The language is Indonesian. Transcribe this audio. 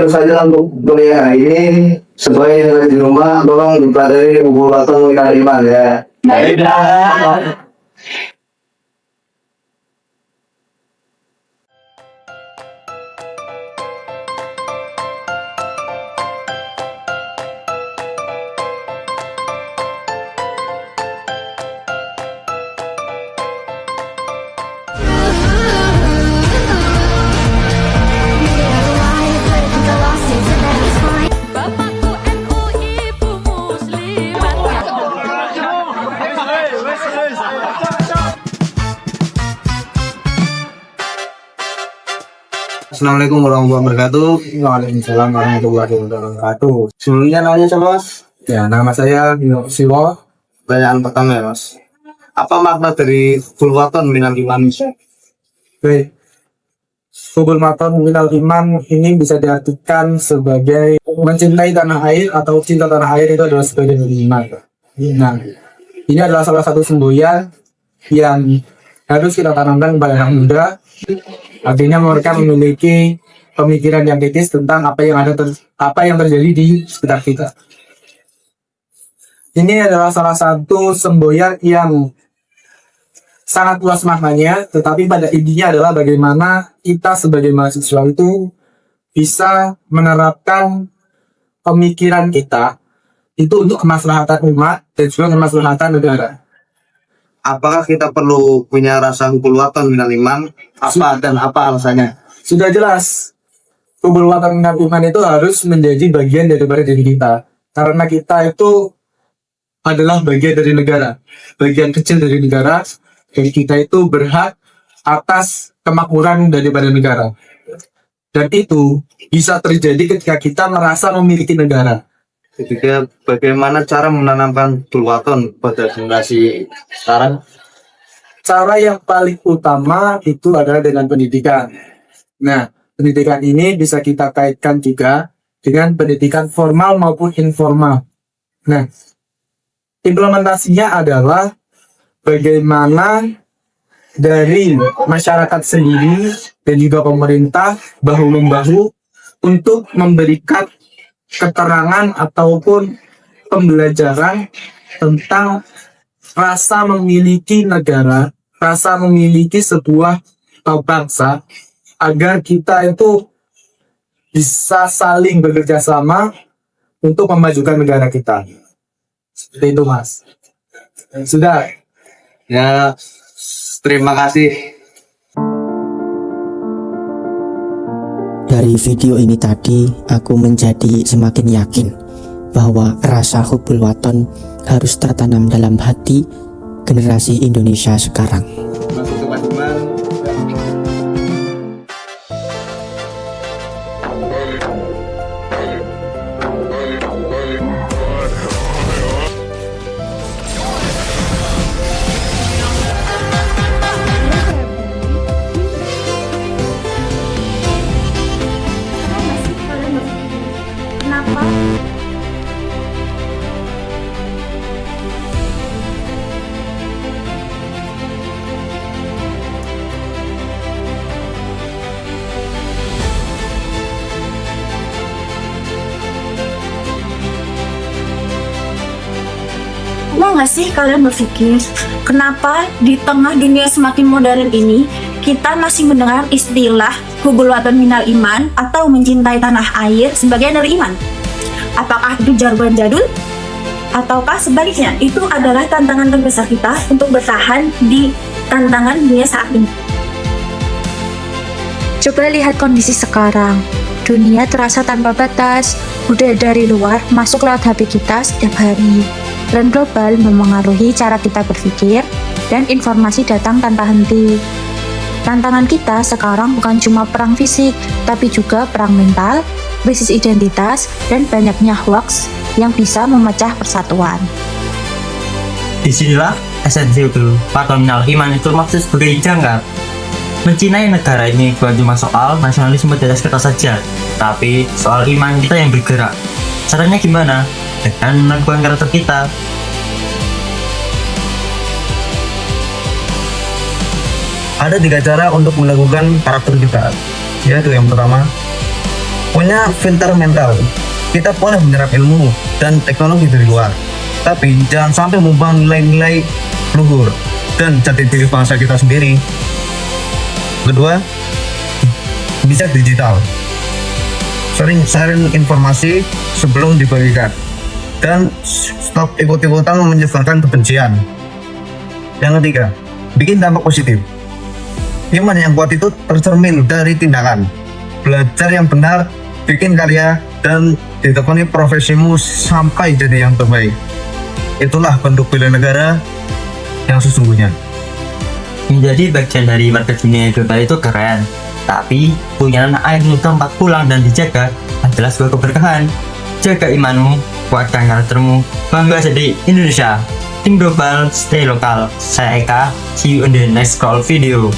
itu saja untuk kuliah ini. Sebagai di rumah, tolong dipelajari buku Waton Minal Iman ya. Baiklah. Bapakku NU, ibu muslimat. Assalamualaikum warahmatullahi wabarakatuh. Waalaikumsalam warahmatullahi wabarakatuh. Sebelumnya namanya siapa, Mas? Ya, nama saya Siwo. Pertanyaan pertama ya, Mas. Apa makna dari Waton Minal Iman? Baik. Hubul Maton Minal Iman ini bisa diartikan sebagai mencintai tanah air atau cinta tanah air itu adalah sebagai iman. Nah, ini adalah salah satu semboyan yang harus kita tanamkan kepada anak muda. Artinya mereka memiliki pemikiran yang kritis tentang apa yang terjadi di sekitar kita. Ini adalah salah satu semboyan yang sangat luas maknanya, tetapi pada intinya adalah bagaimana kita sebagai mahasiswa itu bisa menerapkan pemikiran kita itu untuk kemaslahatan umat dan juga kemaslahatan negara. Apakah kita perlu punya rasa Hubul Waton Minal Iman? Apa dan apa alasannya? Sudah jelas, hubul waton minal iman itu harus menjadi bagian daripada diri kita, karena kita itu adalah bagian dari negara, bagian kecil dari negara. Dan kita itu berhak atas kemakmuran daripada negara. Dan itu bisa terjadi ketika kita merasa memiliki negara. Ketika bagaimana cara menanamkan Hubul Waton pada generasi sekarang? Cara yang paling utama itu adalah dengan pendidikan. Nah, pendidikan ini bisa kita kaitkan juga dengan pendidikan formal maupun informal. Nah, implementasinya adalah bagaimana dari masyarakat sendiri dan juga pemerintah bahu-membahu untuk memberikan keterangan ataupun pembelajaran tentang rasa memiliki negara, rasa memiliki sebuah bangsa, agar kita itu bisa saling bekerja sama untuk memajukan negara kita. Seperti itu, Mas. Sudah. Ya, terima kasih. Dari video ini tadi, aku menjadi semakin yakin bahwa rasa hubul waton harus tertanam dalam hati generasi Indonesia sekarang. Masuk ke Mas Iman. Kenapa? Pernah nggak sih kalian berpikir kenapa di tengah dunia semakin modern ini kita masih mendengar istilah hubul waton minal iman atau mencintai tanah air sebagai dari iman? Apakah itu jargon jadul? Ataukah sebaliknya itu adalah tantangan terbesar kita untuk bertahan di tantangan dunia saat ini? Coba lihat kondisi sekarang. Dunia terasa tanpa batas. Budaya dari luar masuk lewat HP kita setiap hari. Tren global memengaruhi cara kita berpikir dan informasi datang tanpa henti. Tantangan kita sekarang bukan cuma perang fisik, tapi juga perang mental, krisis identitas, dan banyaknya hoax yang bisa memecah persatuan. Disinilah esensi Hubul Waton Minal Iman itu maksud sebagai jangkar. Mencintai negara ini bukan cuma soal nasionalisme di atas kertas saja, tapi soal iman kita yang bergerak. Caranya gimana? Dengan melakukan karakter kita. Ada 3 cara untuk melakukan karakter kita. Yaitu yang pertama, punya filter mental. Kita boleh menyerap ilmu dan teknologi dari luar, tapi jangan sampai membuang nilai-nilai luhur dan jati diri bangsa kita sendiri. Kedua, bijak digital. Sering sharing informasi sebelum dibagikan, dan stop ikut-ikutan menyebarkan kebencian. Yang ketiga, bikin dampak positif. Iman yang kuat itu tercermin dari tindakan. Belajar yang benar, bikin karya, dan ditekuni profesimu sampai jadi yang terbaik. Itulah bentuk bela negara yang sesungguhnya. Menjadi bagian dari warga dunia global itu keren, tapi punya tanah air untuk tempat pulang dan dijaga adalah sebuah keberkahan. Jaga imanmu, kuatkan karaktermu, bangga jadi Indonesia. Tim Global, stay lokal. Saya Eka, see you in the next call video.